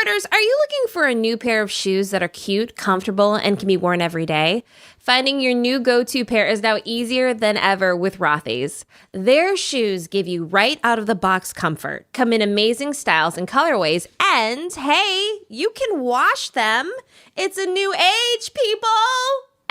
Charters, are you looking for a new pair of shoes that are cute, comfortable, and can be worn every day? Finding your new go-to pair is now easier than ever with Rothy's. Their shoes give you right out of the box comfort, come in amazing styles and colorways, and hey, you can wash them. It's a new age, people!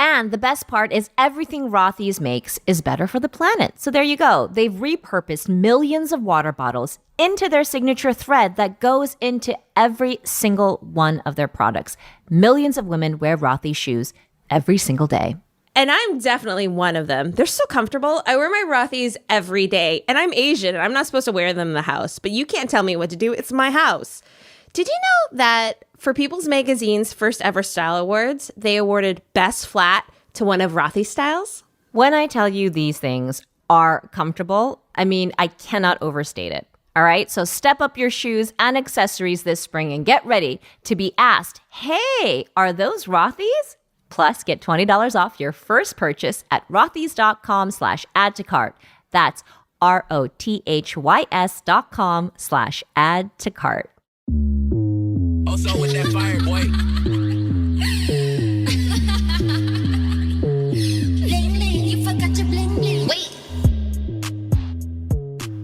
And the best part is everything Rothy's makes is better for the planet. So there you go. They've repurposed millions of water bottles into their signature thread that goes into every single one of their products. Millions of women wear Rothy's shoes every single day. And I'm definitely one of them. They're so comfortable. I wear my Rothy's every day. And I'm Asian, and I'm not supposed to wear them in the house. But you can't tell me what to do. It's my house. Did you know that for People's Magazine's first ever style awards, they awarded Best Flat to one of Rothy's styles? When I tell you these things are comfortable, I mean, I cannot overstate it. All right, so step up your shoes and accessories this spring and get ready to be asked, hey, are those Rothy's? Plus, get $20 off your first purchase at rothys.com/add to cart. That's ROTHYS.com/add to cart. Also with that fire, boy.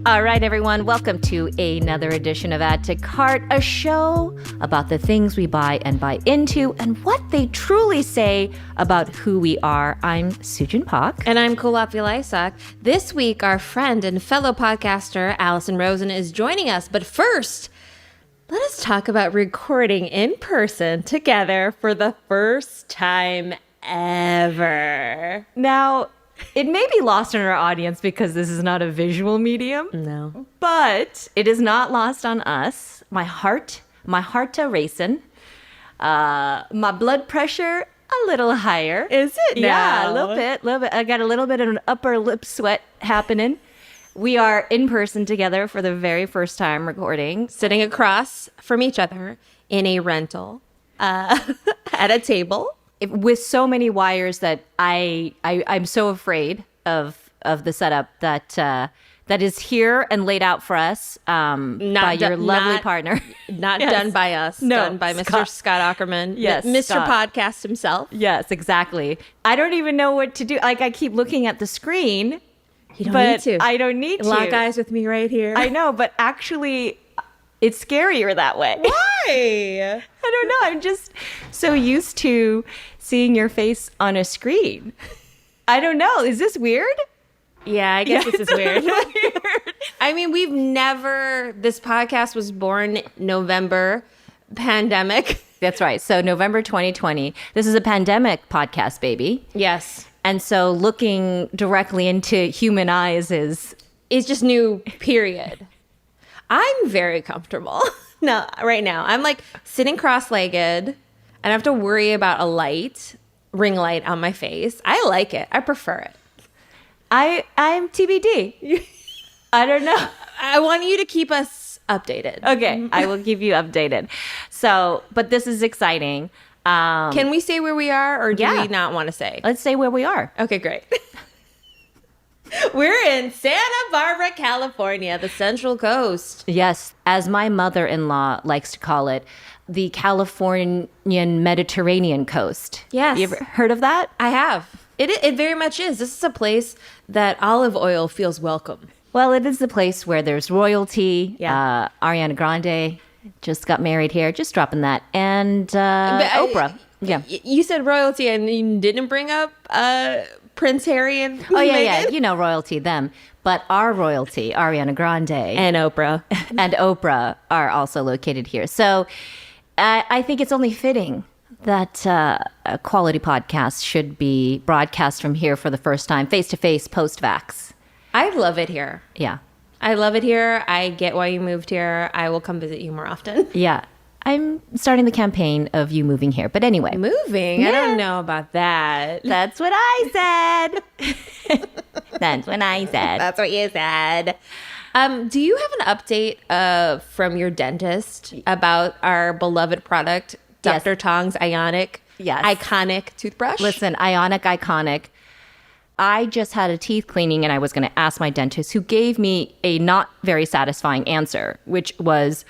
All right, everyone, welcome to another edition of Add to Cart, a show about the things we buy and buy into and what they truly say about who we are. I'm Sujin Pak. And I'm Kulap Vilaysack. This week, our friend and fellow podcaster, Allison Rosen, is joining us. But first, let us talk about recording in person together for the first time ever. Now, it may be lost in our audience because this is not a visual medium. No. But it is not lost on us. My heart racing. My blood pressure a little higher. Is it now? Yeah, a little bit. I got a little bit of an upper lip sweat happening. We are in person together for the very first time recording. Sitting across from each other in a rental at a table. With so many wires that I'm so afraid of the setup that is here and laid out for us by your lovely partner. Not Yes. done by us. No, done by Mr. Scott Ackerman. Yes, Mr. Scott. Podcast himself. Yes, exactly. I don't even know what to do. Like, I keep looking at the screen. You don't but need to. I don't need to. Lock eyes with me right here. I know, but actually, it's scarier that way. Why? I don't know. I'm just so used to seeing your face on a screen. I don't know. Is this weird? Yeah, I guess this is weird. I mean, this podcast was born November pandemic. That's right. So November 2020. This is a pandemic podcast, baby. Yes. And so looking directly into human eyes is just new, period. I'm very comfortable. No, right now. I'm like sitting cross-legged. I don't have to worry about a ring light on my face. I like it. I prefer it. I'm TBD. I don't know. I want you to keep us updated. Okay, I will keep you updated. So, but this is exciting. Can we say where we are, or do we not want to say? Let's say where we are. Okay, great. We're in Santa Barbara, California, the Central Coast. Yes, as my mother-in-law likes to call it, the Californian Mediterranean coast. Yes. You ever heard of that? I have. It very much is. This is a place that olive oil feels welcome. Well, it is the place where there's royalty. Yeah. Ariana Grande just got married here. Just dropping that. And Oprah. Yeah. You said royalty and you didn't bring up Prince Harry and Meghan? You know royalty, them. But our royalty, Ariana Grande. And Oprah. and Oprah are also located here. So I think it's only fitting that a quality podcast should be broadcast from here for the first time, face-to-face, post-vax. I love it here. Yeah. I love it here. I get why you moved here. I will come visit you more often. Yeah. I'm starting the campaign of you moving here. But anyway. Moving? Yeah. I don't know about that. That's what I said. That's what I said. That's what you said. Do you have an update from your dentist about our beloved product, Dr. Yes. Tong's Ionic Iconic toothbrush? Listen, Ionic Iconic. I just had a teeth cleaning and I was going to ask my dentist, who gave me a not very satisfying answer, which was,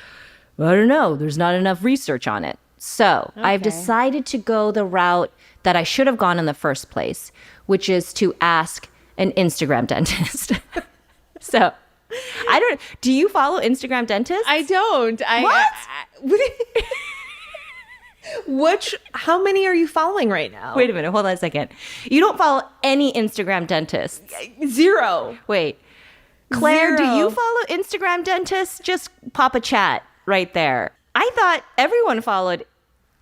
I don't know. There's not enough research on it. So I've Okay. decided to go the route that I should have gone in the first place, which is to ask an Instagram dentist. So do you follow Instagram dentists? I don't. How many are you following right now? Wait a minute. Hold on a second. You don't follow any Instagram dentists. 0. Wait. Claire, do 0. you follow Instagram dentists? Just pop a chat right there. I thought everyone followed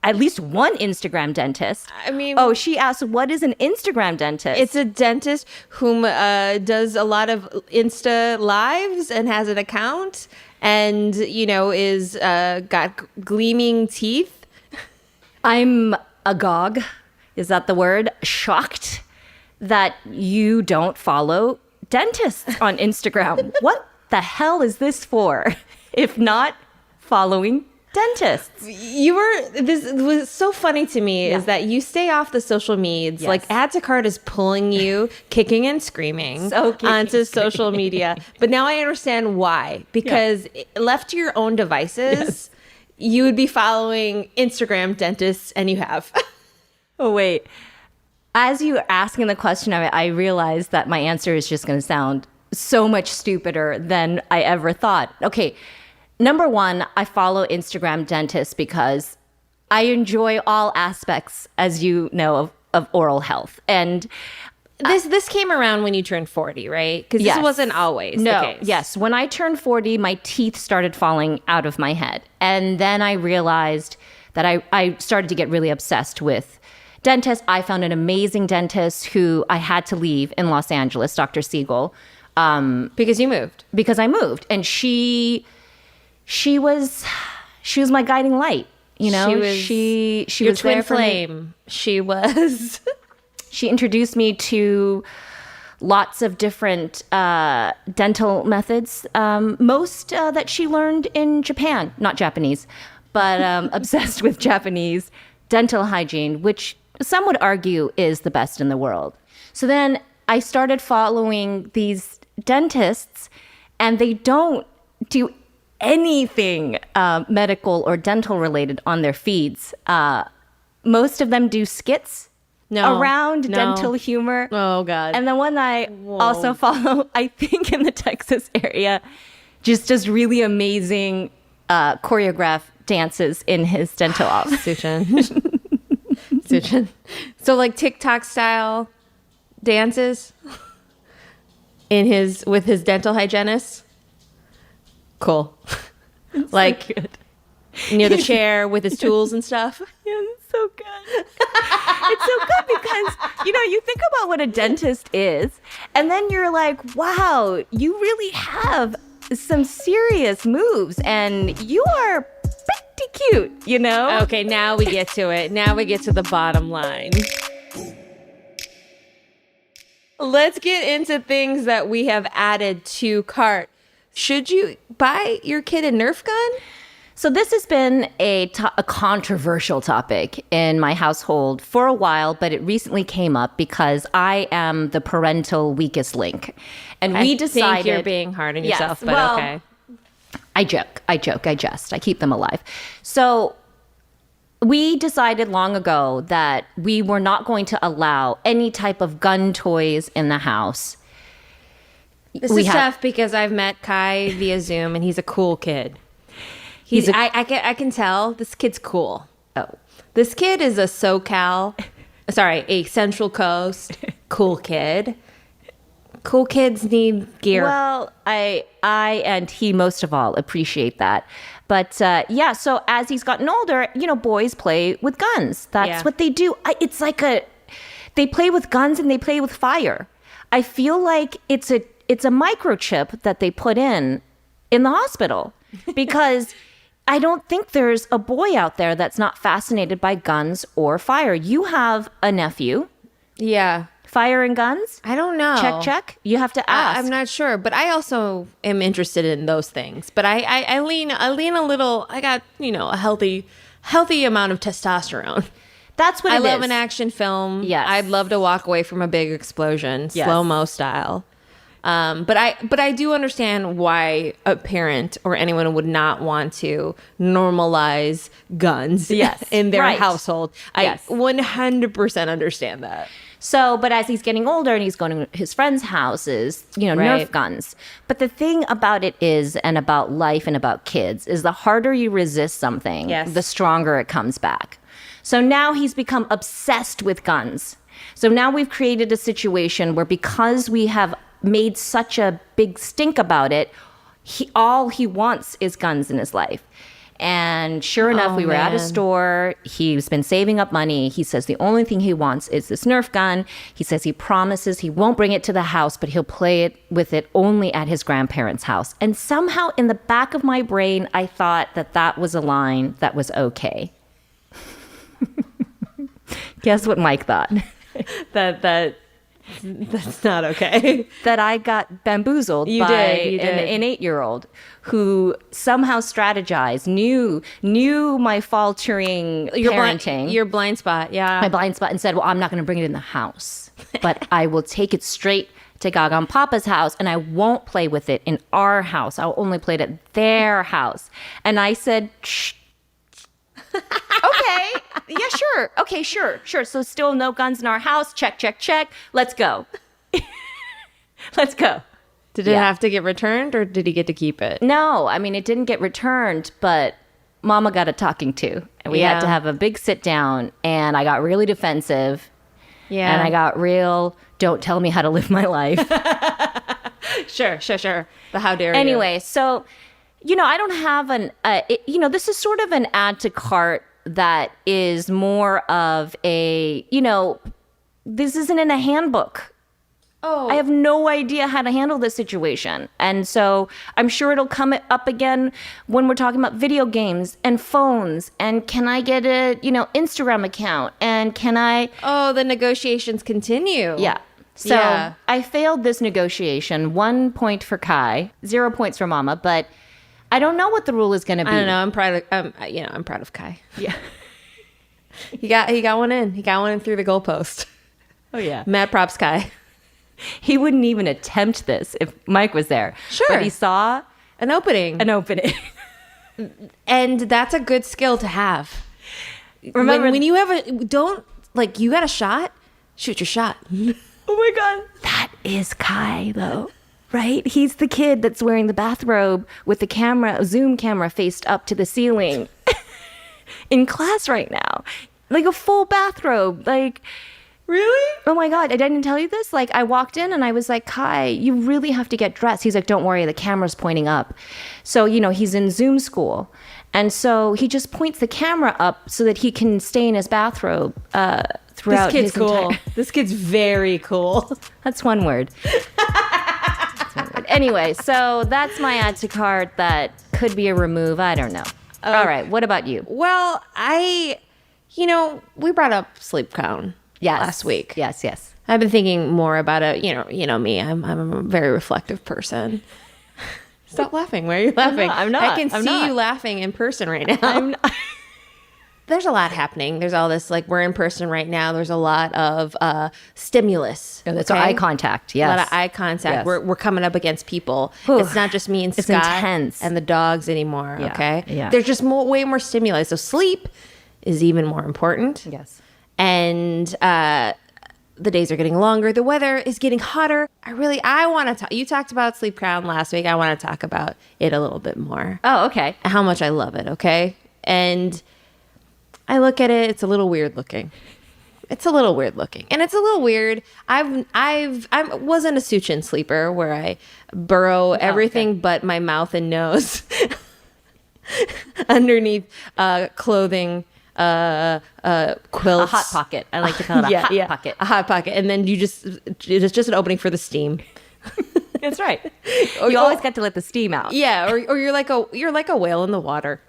at least one Instagram dentist. I mean, oh, she asked, what is an Instagram dentist? it's a dentist whom does a lot of Insta lives and has an account and, is got gleaming teeth. I'm agog. Is that the word? Shocked that you don't follow dentists on Instagram. What the hell is this for? If not following dentists. This was so funny to me is that you stay off the social medias. Yes. Like Add to Cart is pulling you kicking and screaming onto social media. But now I understand why. Because left to your own devices, you would be following Instagram dentists, and you have. Oh, wait. As you were asking the question of it, I realized that my answer is just going to sound so much stupider than I ever thought. Okay. Number one, I follow Instagram dentists because I enjoy all aspects, as you know, of oral health. And This came around when you turned 40, right? Because Yes. this wasn't always the case. Yes. When I turned 40, my teeth started falling out of my head. And then I realized that I started to get really obsessed with dentists. I found an amazing dentist who I had to leave in Los Angeles, Dr. Siegel. Because you moved. Because I moved. And she was my guiding light. She Your was twin there for me. flame. She was. She introduced me to lots of different dental methods. Most that she learned in Japan, not Japanese, but obsessed with Japanese dental hygiene, which some would argue is the best in the world. So then I started following these dentists, and they don't do anything medical or dental related on their feeds. Most of them do skits around dental humor. Oh, God. And the one I also follow, I think in the Texas area, just does really amazing choreographed dances in his dental office. Suchin. So like TikTok style dances with his dental hygienist. Cool. Like good. near the chair with his tools and stuff. Yeah, it's so good. It's so good because, you think about what a dentist is, and then you're like, wow, you really have some serious moves, and you are pretty cute, Okay, now we get to it. Now we get to the bottom line. Let's get into things that we have added to cart. Should you buy your kid a Nerf gun? So this has been a controversial topic in my household for a while, but it recently came up because I am the parental weakest link. And we decided... I think you're being hard on yourself, but well, okay. I jest. I keep them alive. So we decided long ago that we were not going to allow any type of gun toys in the house. This is tough because I've met Kai via Zoom, and he's a cool kid. I can tell this kid's cool. Oh. This kid is a a Central Coast cool kid. Cool kids need gear. Well, I and he most of all appreciate that. But so as he's gotten older, boys play with guns. That's what they do. It's like they play with guns and they play with fire. I feel like it's a microchip that they put in the hospital because I don't think there's a boy out there that's not fascinated by guns or fire. You have a nephew. Yeah. Fire and guns? I don't know. Check. You have to ask. I'm not sure, but I also am interested in those things. But I lean a little. I got a healthy amount of testosterone. That's what I love an action film. Yes. I'd love to walk away from a big explosion, Yes. slow-mo style. But I do understand why a parent or anyone would not want to normalize guns Yes, in their right. household. Yes. I 100% understand that. So, but as he's getting older and he's going to his friends' houses, Nerf Right. guns. But the thing about it is, and about life and about kids, is the harder you resist something, Yes. the stronger it comes back. So now he's become obsessed with guns. So now we've created a situation where, because we have made such a big stink about it, all he wants is guns in his life. And sure enough, we were at a man. store. He's been saving up money. He says the only thing he wants is this Nerf gun. He says he promises he won't bring it to the house, but he'll play it with it only at his grandparents' house. And somehow in the back of my brain, I thought that was a line that was okay. Guess what Mike thought? That's not okay. That I got bamboozled You by did. an 8-year-old who somehow strategized, knew my faltering parenting. Your blind spot, yeah. My blind spot, and said, well, I'm not going to bring it in the house, but I will take it straight to Gaga and Papa's house, and I won't play with it in our house. I'll only play it at their house. And I said, shh. Okay. Yeah, sure. Okay, sure. So still no guns in our house. Check. Let's go. Let's go. Did it Yeah. have to get returned, or did he get to keep it? No, I mean, it didn't get returned, but Mama got a talking to. And we had Yeah. to have a big sit down, and I got really defensive. Yeah. And I got real, don't tell me how to live my life. Sure. The how dare you. Anyway, so, I don't have this is sort of an add to cart that is more of a, this isn't in a handbook. Oh. I have no idea how to handle this situation. And so I'm sure it'll come up again when we're talking about video games and phones. And can I get a, Instagram account? And can I... Oh, the negotiations continue. Yeah. So Yeah. I failed this negotiation. 1 point for Kai, 0 points for Mama. But I don't know what the rule is going to be. I don't know. I'm proud of. I'm proud of Kai. Yeah. He got one in. He got one in through the goalpost. Oh, yeah. Mad props, Kai. He wouldn't even attempt this if Mike was there. Sure. But he saw An opening. an opening. And that's a good skill to have. Remember- when you have you got a shot, shoot your shot. Oh my God. That is Kai, though, right? He's the kid that's wearing the bathrobe with the camera, Zoom camera faced up to the ceiling in class right now. Like a full bathrobe. Like, Really? oh my God, I didn't tell you this? Like, I walked in and I was like, Kai, you really have to get dressed. He's like, don't worry, the camera's pointing up. So, he's in Zoom school. And so he just points the camera up so that he can stay in his bathrobe throughout This kid's his cool. entire... This kid's very cool. That's one word. That's one word. Anyway, so that's my add to cart that could be a remove. I don't know. All right, what about you? Well, we brought up sleep count last week. Yes. I've been thinking more about it. You know me. I'm a very reflective person. Stop laughing. Why are you laughing? I'm not. I can I'm see not. you laughing in person right now. There's a lot happening. There's all this, we're in person right now. There's a lot of stimulus. That's eye contact. Yes. A lot of eye contact. Yes. We're coming up against people. Whew. It's not just me and It's Scott intense. and the dogs anymore. Yeah. Okay. Yeah. There's just way more stimuli. So sleep is even more important. Yes. And the days are getting longer. The weather is getting hotter. I want to talk. You talked about sleep crown last week. I want to talk about it a little bit more. Oh, okay. How much I love it. Okay. And I look at it. It's a little weird looking. And it's a little weird. I wasn't a Suchin sleeper where I burrow everything but my mouth and nose underneath clothing, quilts. A hot pocket. I like to call it a hot pocket. A hot pocket. And then it's just an opening for the steam. That's right. You always got to let the steam out. Yeah. Or you're like a whale in the water.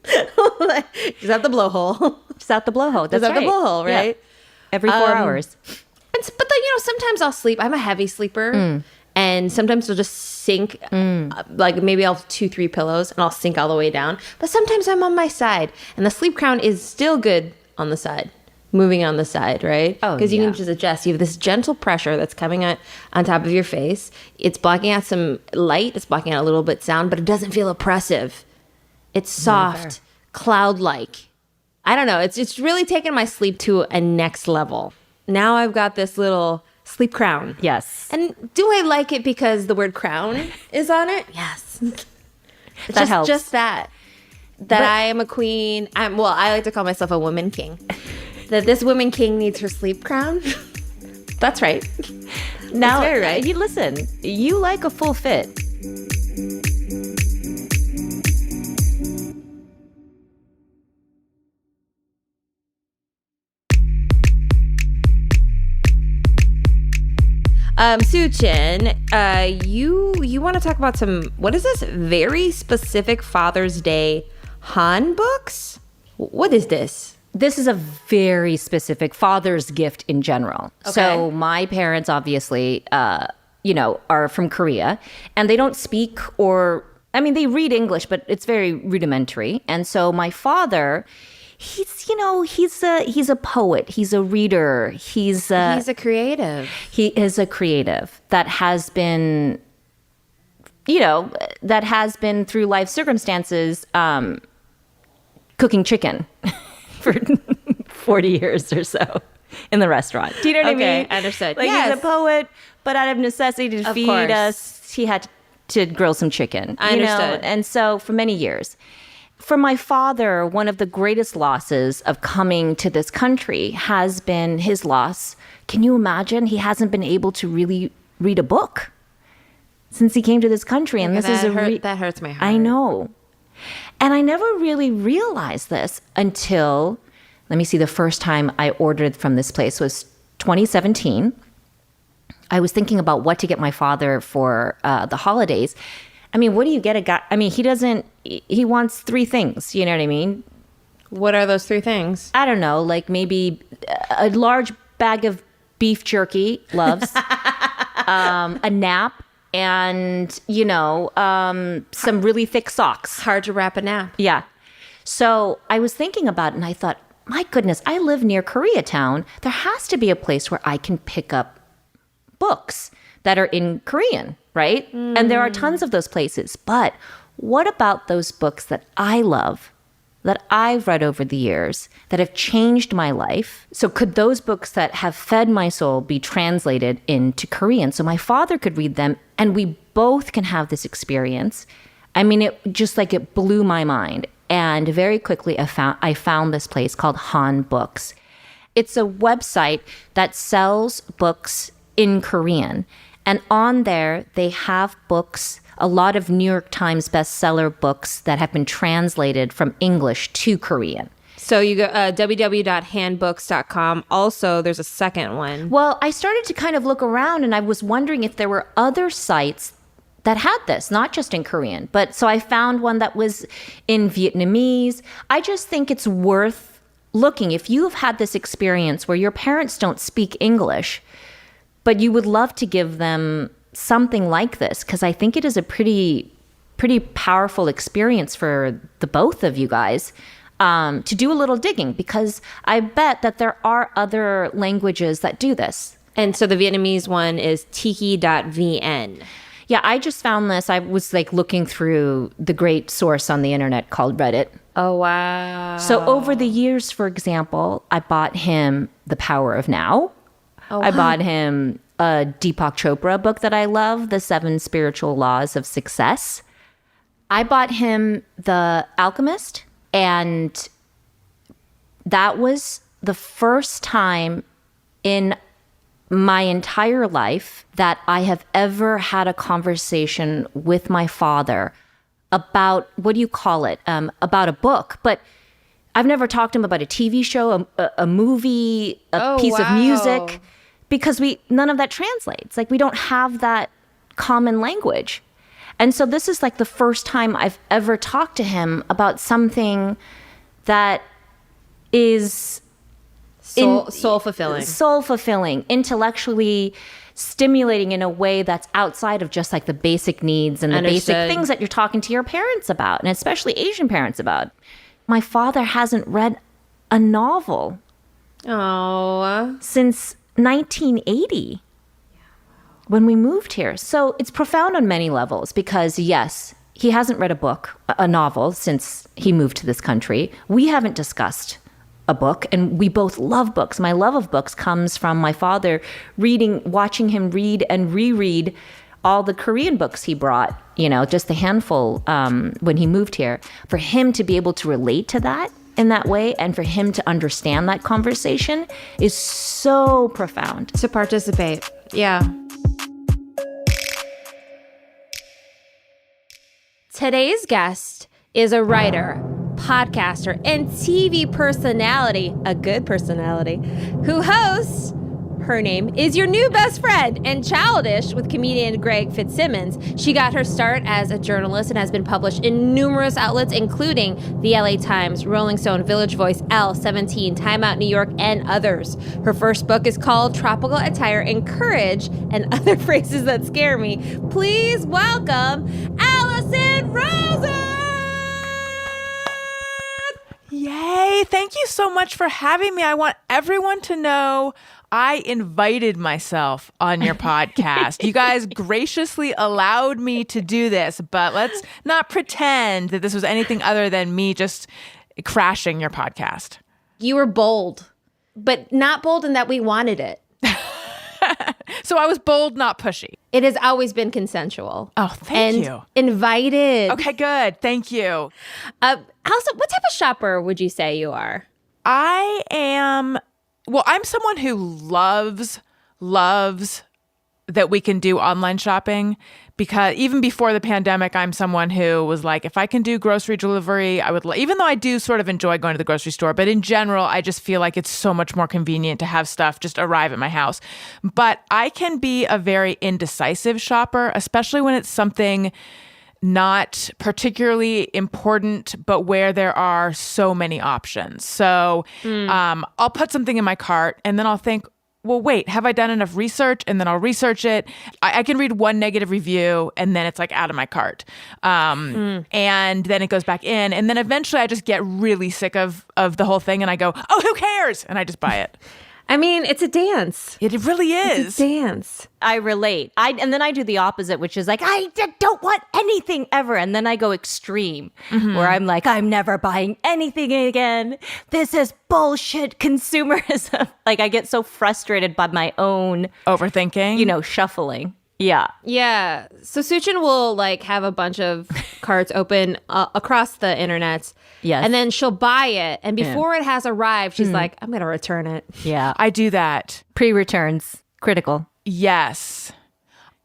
Just out the blowhole. Just out the blowhole. That's Just out the right. blowhole, right? Yeah. Every 4 hours. But then, sometimes I'll sleep. I'm a heavy sleeper. And sometimes I'll just sink. Maybe I'll have 2-3 pillows and I'll sink all the way down. But sometimes I'm on my side. And the sleep crown is still good on the side. moving on the side, right? Oh, Because you yeah. can just adjust. You have this gentle pressure that's coming on top of your face. It's blocking out some light. It's blocking out a little bit sound, but it doesn't feel oppressive. It's soft, cloud-like. I don't know. It's really taken my sleep to a next level. Now I've got this little sleep crown. Yes. And do I like it because the word crown is on it? Yes. That helps. Just that I am a queen. I like to call myself a woman king. That this woman king needs her sleep crown. That's right. Now, That's very right. you listen, you like a full fit. Suchin, you want to talk about what is this? Very specific Father's Day Han books? What is this? This is a very specific father's gift in general. Okay. So my parents obviously, are from Korea, and they don't speak they read English, but it's very rudimentary. And so my father, he's a poet. He's a reader. He's a creative. He is a creative that has been, through life circumstances, cooking chicken for 40 years or so in the restaurant. Do you know what I mean? Understood. Like Yes. he's a poet, but out of necessity to Of feed course. us, he had to grill some chicken. I understood. And so for many years. For my father, one of the greatest losses of coming to this country has been his loss. Can you imagine? He hasn't been able to really read a book since he came to this country. And this is that hurts my heart. I know. And I never really realized this until, let me see, the first time I ordered from this place was 2017. I was thinking about what to get my father for the holidays. I mean, what do you get a guy? I mean, he wants 3 things. You know what I mean? What are those 3 things? I don't know, like maybe a large bag of beef jerky, loves, a nap, and, some really thick socks. Hard to wrap a nap. Yeah. So I was thinking about it and I thought, my goodness, I live near Koreatown. There has to be a place where I can pick up books that are in Korean, right? And there are tons of those places. But what about those books that I love, that I've read over the years, that have changed my life? So could those books that have fed my soul be translated into Korean so my father could read them and we both can have this experience? I mean, it blew my mind. And very quickly I found this place called Han Books. It's a website that sells books in Korean. And on there, they have books, a lot of New York Times bestseller books that have been translated from English to Korean. So you go www.handbooks.com. Also, there's a second one. Well, I started to kind of look around and I was wondering if there were other sites that had this, not just in Korean. But so I found one that was in Vietnamese. I just think it's worth looking. If you've had this experience where your parents don't speak English, but you would love to give them something like this, because I think it is a pretty powerful experience for the both of you guys to do a little digging, because I bet that there are other languages that do this. And so the Vietnamese one is tiki.vn. Yeah, I just found this. I was looking through the great source on the internet called Reddit. Oh, wow. So over the years, for example, I bought him The Power of Now. I bought him a Deepak Chopra book that I love, The 7 Spiritual Laws of Success. I bought him The Alchemist, and that was the first time in my entire life that I have ever had a conversation with my father about, what do you call it, about a book. But I've never talked to him about a TV show, a movie, a piece of music, because none of that translates. We don't have that common language. And so this is the first time I've ever talked to him about something that is soul fulfilling. Soul fulfilling, intellectually stimulating in a way that's outside of just the basic needs and the basic things that you're talking to your parents about, and especially Asian parents about. My father hasn't read a novel Oh. since 1980 when we moved here. So it's profound on many levels because, yes, he hasn't read a book, a novel, since he moved to this country. We haven't discussed a book, and we both love books. My love of books comes from my father watching him read and reread all the Korean books he brought, just a handful when he moved here. For him to be able to relate to that in that way and for him to understand that conversation is so profound. To participate. Yeah. Today's guest is a writer, podcaster, and TV personality, a good personality, who hosts Her Name Is Your New Best Friend and Childish with comedian Greg Fitzsimmons. She got her start as a journalist and has been published in numerous outlets, including the LA Times, Rolling Stone, Village Voice, Elle, 17, Time Out New York, and others. Her first book is called Tropical Attire and Courage and Other Phrases That Scare Me. Please welcome Allison Rosen! Yay! Thank you so much for having me. I want everyone to know I invited myself on your podcast. You guys graciously allowed me to do this, but let's not pretend that this was anything other than me just crashing your podcast. You were bold, but not bold in that we wanted it. So I was bold, not pushy. It has always been consensual. Oh, thank and you. Invited. Okay, good. Thank you. Also, what type of shopper would you say you are? I'm someone who loves that we can do online shopping, because even before the pandemic, I'm someone who was like, if I can do grocery delivery, I would, even though I do sort of enjoy going to the grocery store, but in general, I just feel like it's so much more convenient to have stuff just arrive at my house. But I can be a very indecisive shopper, especially when it's something not particularly important, but where there are so many options. So I'll put something in my cart and then I'll think, well, wait, have I done enough research? And then I'll research it. I can read one negative review and then it's like out of my cart. And then it goes back in. And then eventually I just get really sick of the whole thing and I go, oh, who cares? And I just buy it. I mean, it's a dance. It really is. It's a dance. I relate. And then I do the opposite, which is like, don't want anything ever. And then I go extreme, where I'm like, I'm never buying anything again. This is bullshit consumerism. Like, I get so frustrated by my own Overthinking. Shuffling. Yeah. Yeah. So Suchin will have a bunch of carts open across the internet. Yes. And then she'll buy it. And before it has arrived, she's like, I'm going to return it. Yeah. I do that. Pre-returns. Critical. Yes.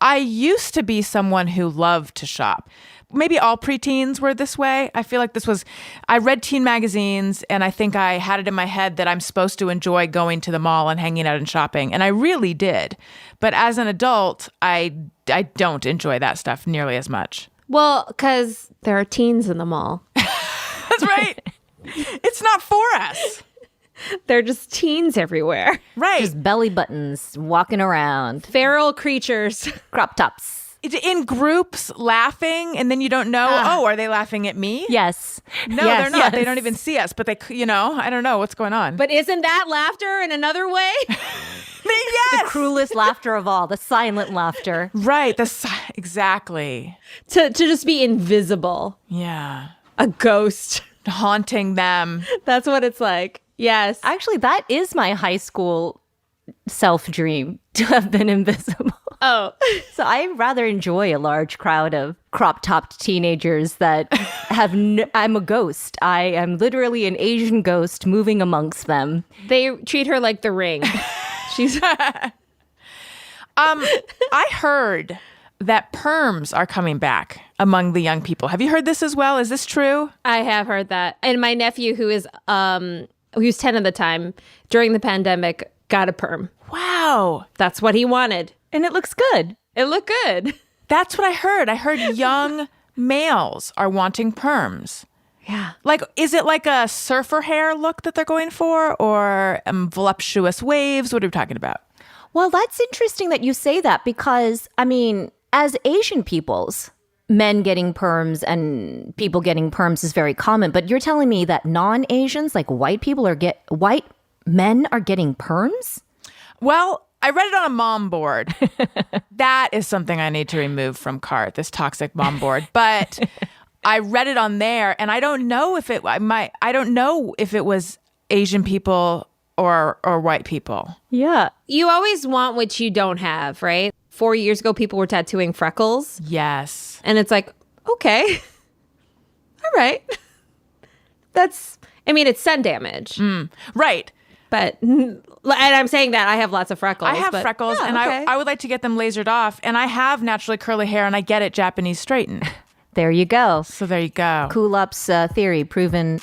I used to be someone who loved to shop. Maybe all preteens were this way. I feel like I read teen magazines and I think I had it in my head that I'm supposed to enjoy going to the mall and hanging out and shopping. And I really did. But as an adult, I don't enjoy that stuff nearly as much. Well, because there are teens in the mall. That's right. It's not for us. They're just teens everywhere. Right. Just belly buttons walking around. Feral creatures. Crop tops. In groups laughing, and then you don't know, are they laughing at me? Yes. No, Yes, they're not. yes. They don't even see us, but they, I don't know what's going on. But isn't that laughter in another way? Yes. The cruelest laughter of all, the silent laughter. Right. Exactly. to just be invisible. Yeah. A ghost. Haunting them. That's what it's like. Yes. Actually, that is my high school self-dream, to have been invisible. Oh. So I rather enjoy a large crowd of crop-topped teenagers that have I'm a ghost. I am literally an Asian ghost moving amongst them. They treat her like the Ring. She's I heard that perms are coming back among the young people. Have you heard this as well? Is this true? I have heard that. And my nephew, who was 10 at the time, during the pandemic, got a perm. Wow. That's what he wanted. And it looks good. It looked good. That's what I heard. I heard young males are wanting perms. Yeah. Like, is it like a surfer hair look that they're going for, or voluptuous waves? What are we talking about? Well, that's interesting that you say that because, I mean, as Asian peoples, men getting perms and people getting perms is very common. But you're telling me that non-Asians, like white people, white men are getting perms? Well, I read it on a mom board. That is something I need to remove from cart, this toxic mom board. But I read it on there, and I don't know if it was Asian people or white people. Yeah. You always want what you don't have, right? 4 years ago, people were tattooing freckles. Yes. And it's like, okay. All right. It's sun damage. Right. But, and I'm saying that I have lots of freckles. I have freckles, and okay. I would like to get them lasered off. And I have naturally curly hair, and I get it Japanese straightened. There you go. So there you go. Kulop's theory proven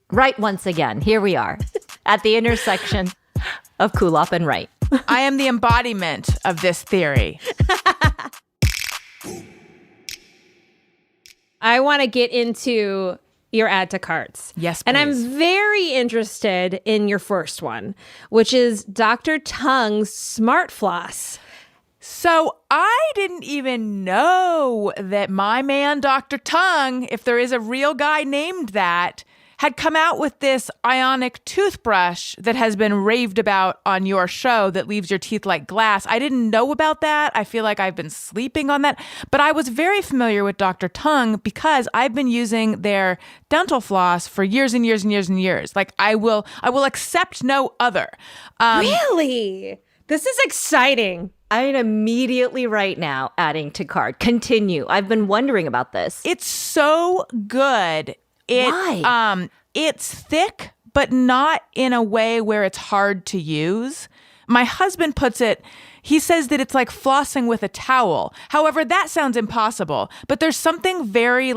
right once again. Here we are at the intersection of Kulop and right. I am the embodiment of this theory. I want to get into your add to carts. Yes, And please. I'm very interested in your first one, which is Dr. Tongue's Smart Floss. So I didn't even know that my man, Dr. Tongue, if there is a real guy named that, had come out with this ionic toothbrush that has been raved about on your show that leaves your teeth like glass. I didn't know about that. I feel like I've been sleeping on that. But I was very familiar with Dr. Tongue because I've been using their dental floss for years and years and years and years. Like I will accept no other. Really? This is exciting. I'm immediately right now adding to cart. Continue. I've been wondering about this. It's so good. Why? It's thick, but not in a way where it's hard to use. My husband puts it, he says that it's like flossing with a towel. However, that sounds impossible, but there's something very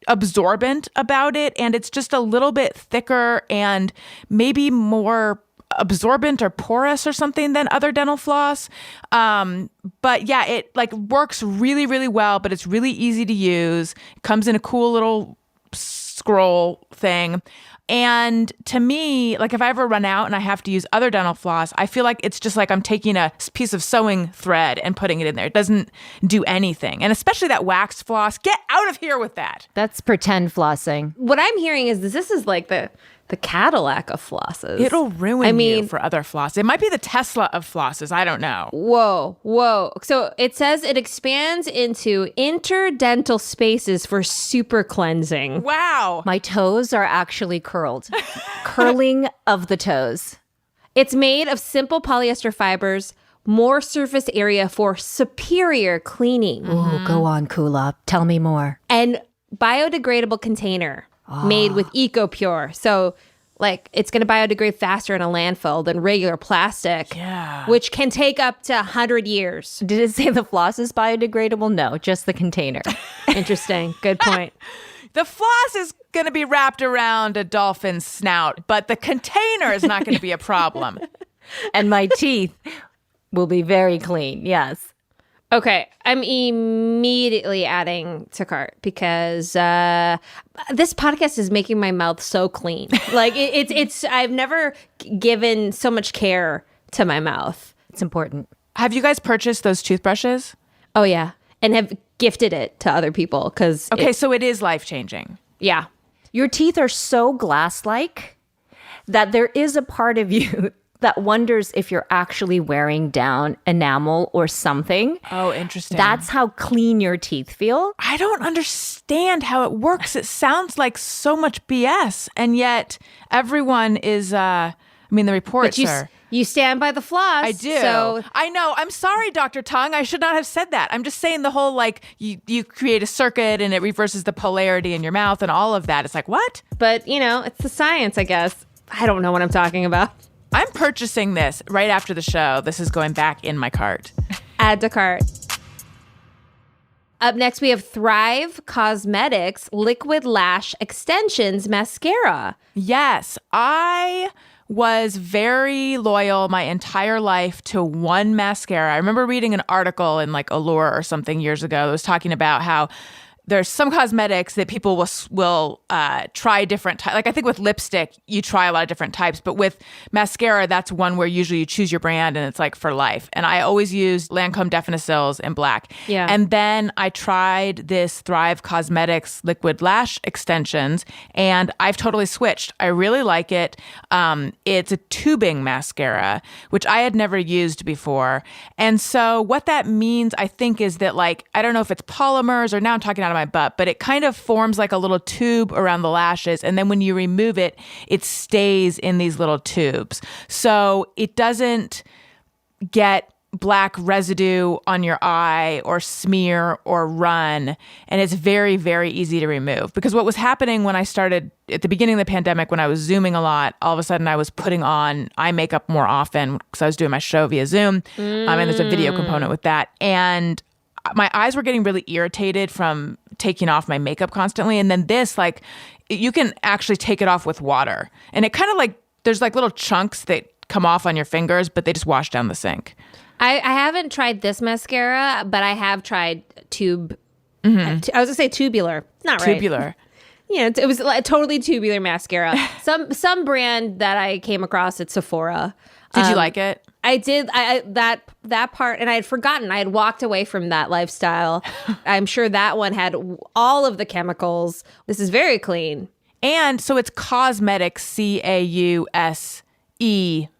absorbent about it, and it's just a little bit thicker and maybe more absorbent or porous or something than other dental floss. But yeah, it works really, really well, but it's really easy to use. It comes in a cool little scroll thing. And to me, if I ever run out and I have to use other dental floss, I feel like it's just like I'm taking a piece of sewing thread and putting it in there. It doesn't do anything. And especially that waxed floss, get out of here with that. That's pretend flossing. What I'm hearing is this is like the Cadillac of flosses. It'll ruin you for other floss. It might be the Tesla of flosses. I don't know. Whoa. So it says it expands into interdental spaces for super cleansing. Wow. My toes are actually curled. Curling of the toes. It's made of simple polyester fibers, more surface area for superior cleaning. Ooh, go on, Kulop. Tell me more. And biodegradable container made with EcoPure. So it's going to biodegrade faster in a landfill than regular plastic, which can take up to 100 years. Did it say the floss is biodegradable? No, just the container. Interesting. Good point. The floss is going to be wrapped around a dolphin's snout, but the container is not going to be a problem. And my teeth will be very clean. Yes. Okay, I'm immediately adding to cart because this podcast is making my mouth so clean. It's I've never given so much care to my mouth. It's important. Have you guys purchased those toothbrushes? Oh yeah, and have gifted it to other people because so it is life-changing. Yeah. Your teeth are so glass-like that there is a part of you that wonders if you're actually wearing down enamel or something. Oh, interesting. That's how clean your teeth feel. I don't understand how it works. It sounds like so much BS, and yet everyone is, the reports are... You stand by the floss. I do. So I know. I'm sorry, Dr. Tongue. I should not have said that. I'm just saying the whole, you create a circuit and it reverses the polarity in your mouth and all of that. It's like, what? But, it's the science, I guess. I don't know what I'm talking about. I'm purchasing this right after the show. This is going back in my cart. Add to cart. Up next, we have Thrive Cosmetics Liquid Lash Extensions Mascara. Yes, I was very loyal my entire life to one mascara. I remember reading an article in Allure or something years ago that was talking about how there's some cosmetics that people will try different types. Like I think with lipstick, you try a lot of different types, but with mascara, that's one where usually you choose your brand and it's like for life. And I always used Lancome Definicils in black. Yeah. And then I tried this Thrive Cosmetics liquid lash extensions, and I've totally switched. I really like it. It's a tubing mascara, which I had never used before. And so what that means, I think, is that like, I don't know if it's polymers or now I'm talking out of my butt, but it kind of forms like a little tube around the lashes. And then when you remove it, it stays in these little tubes. So it doesn't get black residue on your eye or smear or run. And it's very, very easy to remove. Because what was happening when I started at the beginning of the pandemic, when I was Zooming a lot, all of a sudden I was putting on eye makeup more often because I was doing my show via Zoom. And there's a video component with that. And my eyes were getting really irritated from taking off my makeup constantly. And then this, like, you can actually take it off with water. And it kind of like, there's like little chunks that come off on your fingers, but they just wash down the sink. I haven't tried this mascara, but I have tried tube. I was gonna say tubular. Not right. Tubular. Yeah, it was a totally tubular mascara. Some brand that I came across at Sephora. Did you like it? I did. That part, and I had forgotten. I had walked away from that lifestyle. I'm sure that one had all of the chemicals. This is very clean. And so it's cosmetics, CAUSE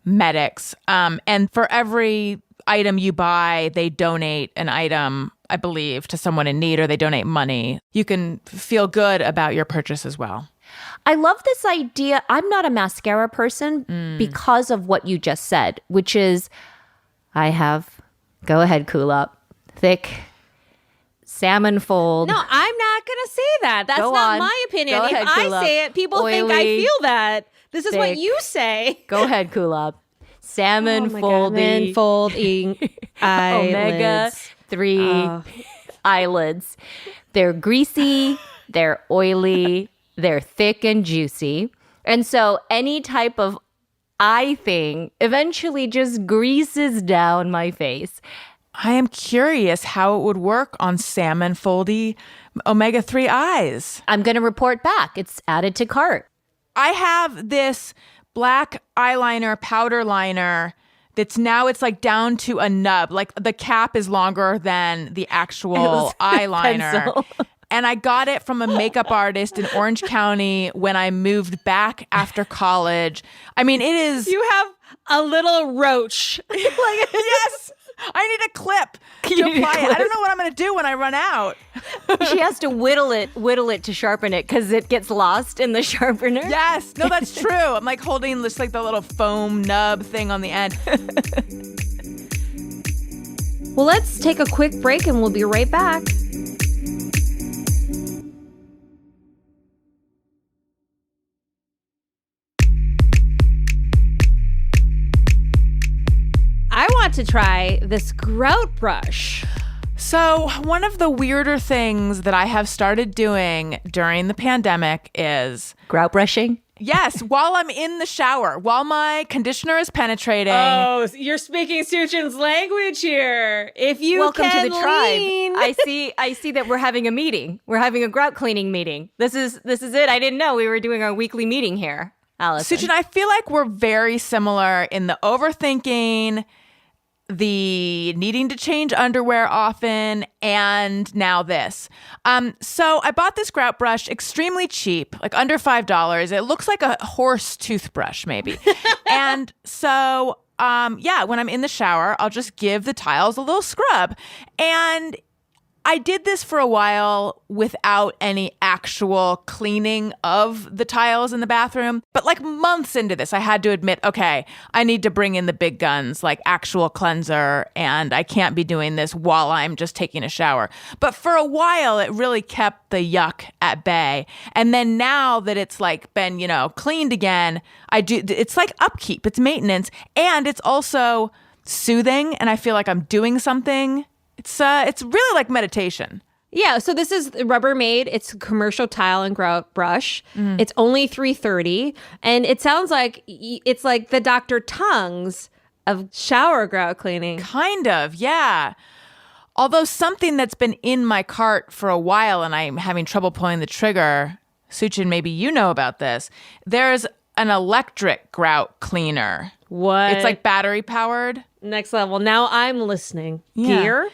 medics. And for every item you buy, they donate an item, I believe, to someone in need, or they donate money. You can feel good about your purchase as well. I love this idea. I'm not a mascara person because of what you just said, which is I have, go ahead, cool up, thick salmon fold. No, I'm not going to say that. That's Go not on. my opinion. Go If ahead, I cool up. say it, people think I Oily, feel that. This is what thick. you say. Go ahead, cool up. Salmon folding. Folding eyelids. Omega-3 eyelids. They're greasy, they're oily, they're thick and juicy. And so any type of eye thing eventually just greases down my face. I am curious how it would work on salmon foldy omega-3 eyes. I'm going to report back. It's added to cart. I have this black eyeliner, powder liner that's now it's like down to a nub. Like the cap is longer than the actual eyeliner. Pencil. And I got it from a makeup artist in Orange County when I moved back after college. I mean, it is... You have a little roach. Yes! I need a clip to apply it. I don't know what I'm going to do when I run out. She has to whittle it to sharpen it because it gets lost in the sharpener. Yes. No, that's true. I'm like holding this like the little foam nub thing on the end. Well, let's take a quick break and we'll be right back. I want to try this grout brush. So one of the weirder things that I have started doing during the pandemic is... Grout brushing? Yes, while I'm in the shower, while my conditioner is penetrating. Oh, you're speaking Suchin's language here. If you Welcome can to the tribe. lean. I see that we're having a meeting. We're having a grout cleaning meeting. This is it. I didn't know we were doing our weekly meeting here. Allison. Suchin, I feel like we're very similar in the overthinking, the needing to change underwear often, and now this. So I bought this grout brush, extremely cheap, like under $5. It looks like a horse toothbrush, maybe. And so, when I'm in the shower, I'll just give the tiles a little scrub. And I did this for a while without any actual cleaning of the tiles in the bathroom. But like months into this, I had to admit, okay, I need to bring in the big guns, like actual cleanser, and I can't be doing this while I'm just taking a shower. But for a while, it really kept the yuck at bay. And then now that it's like been, cleaned again, it's like upkeep, it's maintenance, and it's also soothing, and I feel like I'm doing something. It's really like meditation. Yeah, so this is Rubbermaid. It's a commercial tile and grout brush. It's only $3.30, and it sounds like it's like the Dr. Tongues of shower grout cleaning. Kind of, yeah. Although something that's been in my cart for a while and I'm having trouble pulling the trigger, Suchin, maybe you know about this. There's an electric grout cleaner. What? It's like battery powered. Next level. Now I'm listening. Yeah. Gear?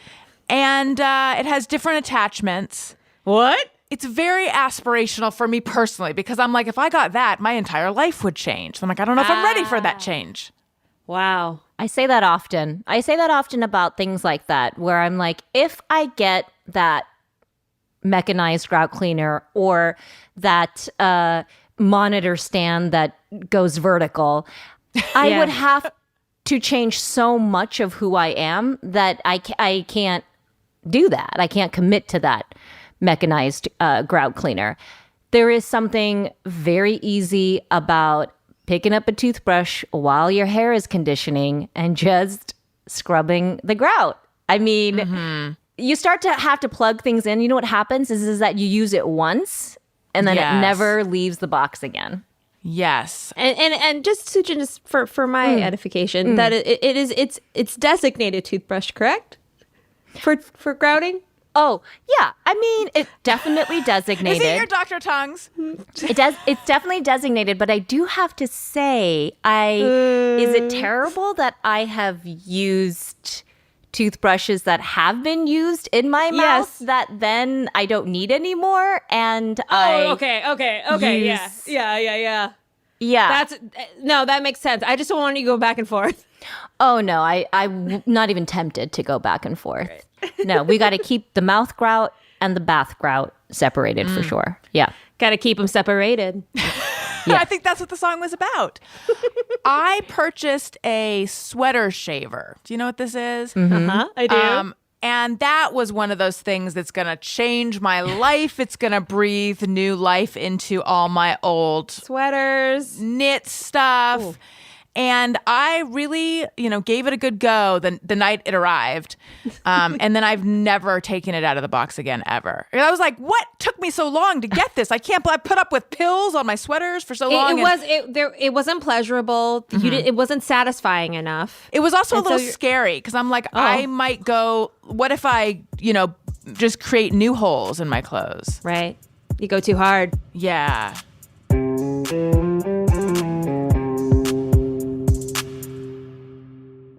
And it has different attachments. What? It's very aspirational for me personally because I'm like, if I got that, my entire life would change. So I'm like, I don't know if I'm ready for that change. Wow. I say that often. I say that often about things like that, where I'm like, if I get that mechanized grout cleaner or that monitor stand that goes vertical, I would have to change so much of who I am that I can't do that. I can't commit to that mechanized grout cleaner. There is something very easy about picking up a toothbrush while your hair is conditioning and just scrubbing the grout. I mean, you start to have to plug things in. You know what happens is that you use it once and then it never leaves the box again. Yes. And just Suchin, just for my edification, that it's designated toothbrush, correct? For grouting? Oh, yeah. I mean, it's definitely designated. Is it your Dr. Tongues? It's definitely designated, but I do have to say, is it terrible that I have used toothbrushes that have been used in my mouth that then I don't need anymore? And okay, use- yeah. Yeah. That makes sense. I just don't want you to go back and forth. Oh, no, I'm not even tempted to go back and forth. Right. No, we got to keep the mouth grout and the bath grout separated for sure. Yeah. Got to keep them separated. Yeah. I think that's what the song was about. I purchased a sweater shaver. Do you know what this is? I do. And that was one of those things that's going to change my life. It's going to breathe new life into all my old sweaters, knit stuff. Ooh. And I really, gave it a good go the night it arrived. And then I've never taken it out of the box again, ever. And I was like, what took me so long to get this? I can't believe I put up with pills on my sweaters for so long. It wasn't pleasurable. It wasn't satisfying enough. It was also a little scary because I'm like, I might go, what if I, just create new holes in my clothes? Right. You go too hard. Yeah.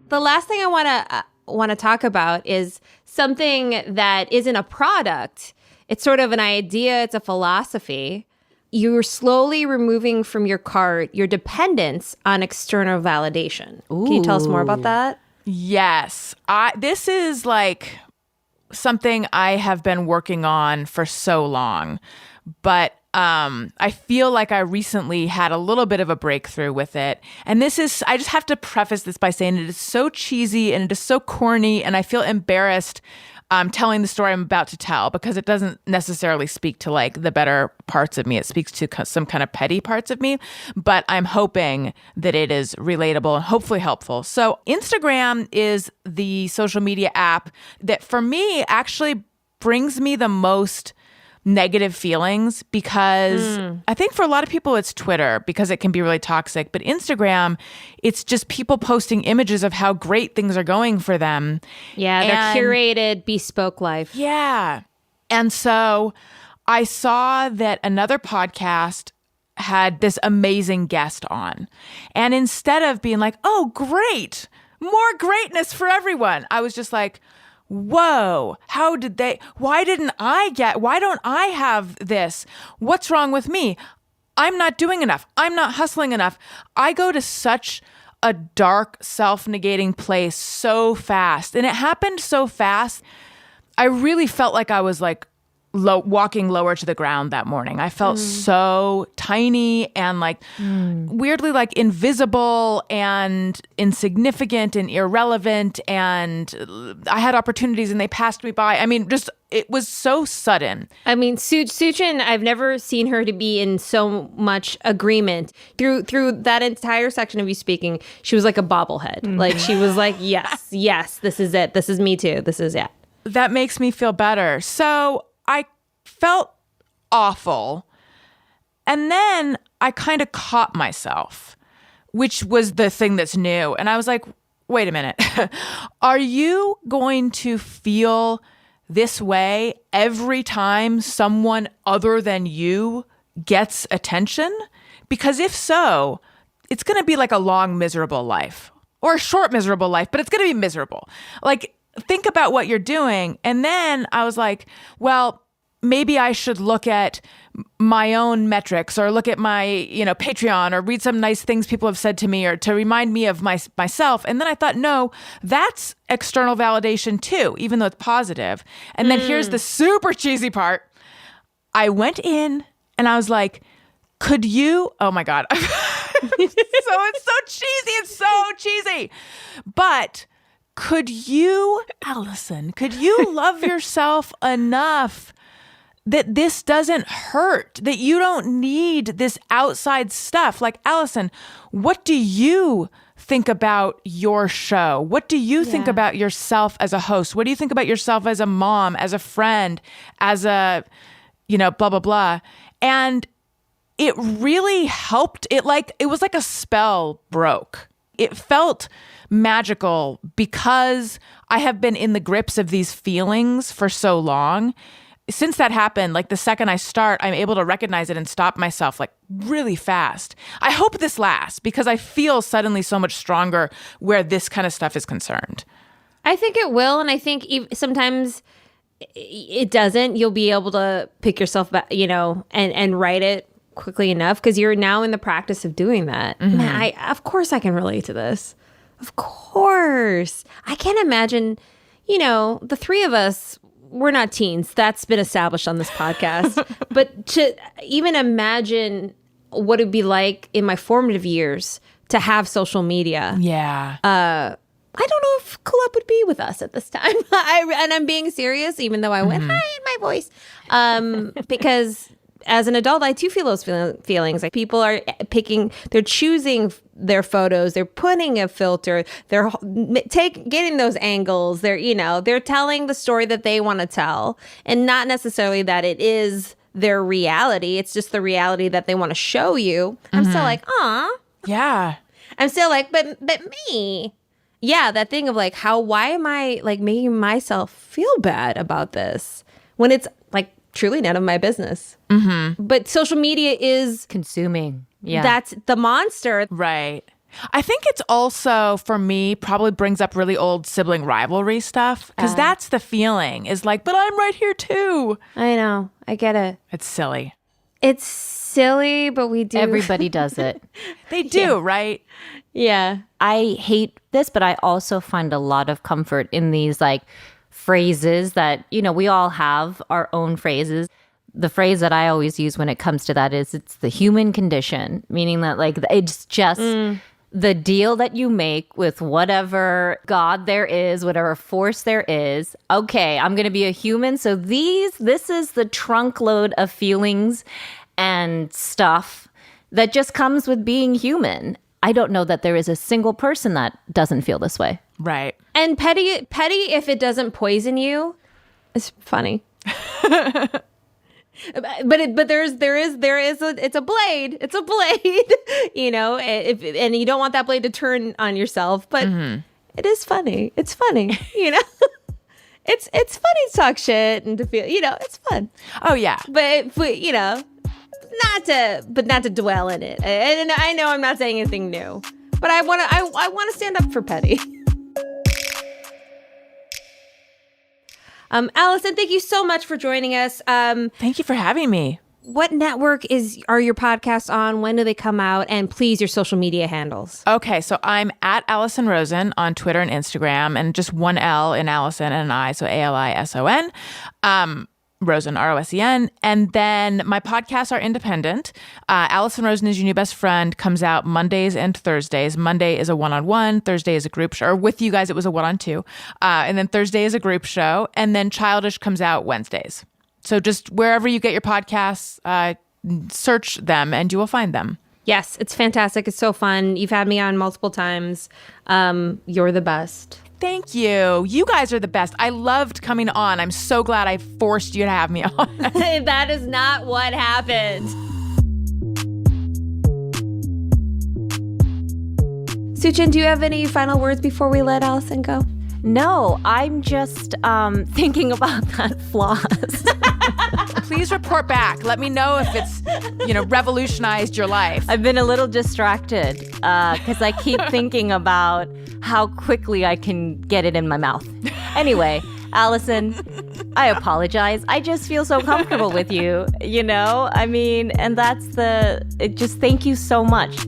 The last thing I want to talk about is something that isn't a product. It's sort of an idea. It's a philosophy. You're slowly removing from your cart your dependence on external validation. Ooh. Can you tell us more about that? Yes. This is like something I have been working on for so long, but I feel like I recently had a little bit of a breakthrough with it. And I just have to preface this by saying it is so cheesy and it is so corny, and I feel embarrassed telling the story I'm about to tell because it doesn't necessarily speak to like the better parts of me. It speaks to some kind of petty parts of me, but I'm hoping that it is relatable and hopefully helpful. So Instagram is the social media app that for me actually brings me the most negative feelings because I think for a lot of people it's Twitter because it can be really toxic, but Instagram, it's just people posting images of how great things are going for them. Yeah, their curated bespoke life. Yeah. And so I saw that another podcast had this amazing guest on. And instead of being like, oh, great, more greatness for everyone, I was just like, whoa, why don't I have this? What's wrong with me? I'm not doing enough. I'm not hustling enough. I go to such a dark, self-negating place so fast. And it happened so fast. I really felt like I was like walking lower to the ground that morning. I felt so tiny and like weirdly like invisible and insignificant and irrelevant. And I had opportunities and they passed me by. I mean, just it was so sudden. I mean, Suchin, I've never seen her to be in so much agreement through that entire section of you speaking. She was like a bobblehead. Like she was like, yes, this is it. This is me too. This is it. That makes me feel better. So I felt awful. And then I kind of caught myself, which was the thing that's new. And I was like, wait a minute. Are you going to feel this way every time someone other than you gets attention? Because if so, it's going to be like a long, miserable life or a short, miserable life, but it's going to be miserable. Like, think about what you're doing. And then I was like, well, maybe I should look at my own metrics or look at my, Patreon or read some nice things people have said to me or to remind me of myself. And then I thought, no, that's external validation too, even though it's positive. And then here's the super cheesy part. I went in and I was like, could you, oh my God. It's so cheesy. It's so cheesy. But could you, Allison, could you love yourself enough that this doesn't hurt, that you don't need this outside stuff? Like, Allison, what do you think about your show? What do you think about yourself as a host? What do you think about yourself as a mom, as a friend, as a, blah, blah, blah. And it really helped. It was like a spell broke. It felt magical because I have been in the grips of these feelings for so long. Since that happened, like the second I start, I'm able to recognize it and stop myself like really fast. I hope this lasts because I feel suddenly so much stronger where this kind of stuff is concerned. I think it will. And I think sometimes it doesn't. You'll be able to pick yourself back, and write it quickly enough because you're now in the practice of doing that. Mm-hmm. Man, of course I can relate to this. Of course. I can't imagine, the three of us, we're not teens. That's been established on this podcast. But to even imagine what it'd be like in my formative years to have social media. Yeah. I don't know if Cool Up would be with us at this time. And I'm being serious, even though I went, hi in my voice. Because as an adult, I too feel those feelings. Like people are they're choosing their photos, they're putting a filter, they're getting those angles, they're telling the story that they want to tell, and not necessarily that it is their reality. It's just the reality that they want to show you. I'm still like, aw. Yeah. I'm still like, but me. Yeah, that thing of like, why am I like making myself feel bad about this when it's like truly none of my business. Mm-hmm. But social media is consuming. Yeah. That's the monster. Right. I think it's also, for me, probably brings up really old sibling rivalry stuff because that's the feeling is like, but I'm right here too. I know. I get it. It's silly. It's silly, but we do. Everybody does it. They do, right? Yeah. I hate this, but I also find a lot of comfort in these like phrases that, we all have our own phrases. The phrase that I always use when it comes to that is it's the human condition, meaning that like it's just the deal that you make with whatever God there is, whatever force there is. Okay, I'm going to be a human. So this is the trunk load of feelings and stuff that just comes with being human. I don't know that there is a single person that doesn't feel this way. Right. And petty if it doesn't poison you is funny. But it's a blade. It's a blade, and you don't want that blade to turn on yourself, but it is funny. It's funny, It's funny to talk shit and to feel, it's fun. Oh yeah. But not to dwell in it. And I know I'm not saying anything new, but I want to stand up for petty. Allison, thank you so much for joining us. Thank you for having me. What network are your podcasts on? When do they come out? And please, your social media handles. Okay, so I'm at Allison Rosen on Twitter and Instagram, and just one L in Allison and an I, so ALISON. Rosen, ROSEN. And then my podcasts are independent. Allison Rosen is Your New Best Friend comes out Mondays and Thursdays. Monday is a one-on-one. Thursday is a group show. Or with you guys, it was a one-on-two. And then Thursday is a group show. And then Childish comes out Wednesdays. So just wherever you get your podcasts, search them and you will find them. Yes, it's fantastic. It's so fun. You've had me on multiple times. You're the best. Thank you. You guys are the best. I loved coming on. I'm so glad I forced you to have me on. That is not what happened. Suchin, do you have any final words before we let Allison go? No, I'm just thinking about that floss. Please report back. Let me know if it's, revolutionized your life. I've been a little distracted because I keep thinking about how quickly I can get it in my mouth. Anyway, Allison, I apologize. I just feel so comfortable with you, and just thank you so much.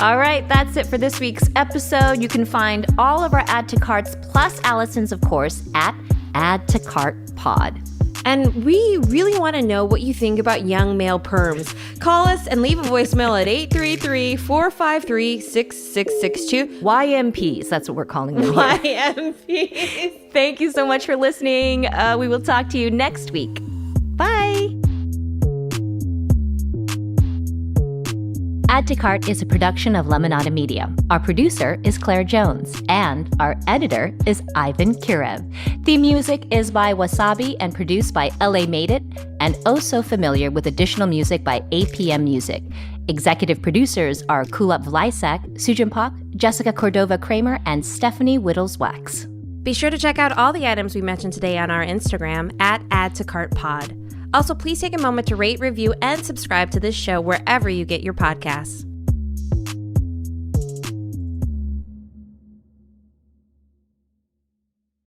All right, that's it for this week's episode. You can find all of our Add to Carts plus Allison's, of course, at Add to Cart Pod. And we really want to know what you think about young male perms. Call us and leave a voicemail at 833-453-6662. YMPs, that's what we're calling them here. YMPs. Thank you so much for listening. We will talk to you next week. Bye. Add to Cart is a production of Lemonada Media. Our producer is Claire Jones, and our editor is Ivan Kirev. The music is by Wasabi and produced by LA Made It, and Oh So Familiar with additional music by APM Music. Executive producers are Kulap Vlysak, Sujin Pak, Jessica Cordova Kramer, and Stephanie Whittles Wax. Be sure to check out all the items we mentioned today on our Instagram at Add to Cart Pod. Also, please take a moment to rate, review, and subscribe to this show wherever you get your podcasts.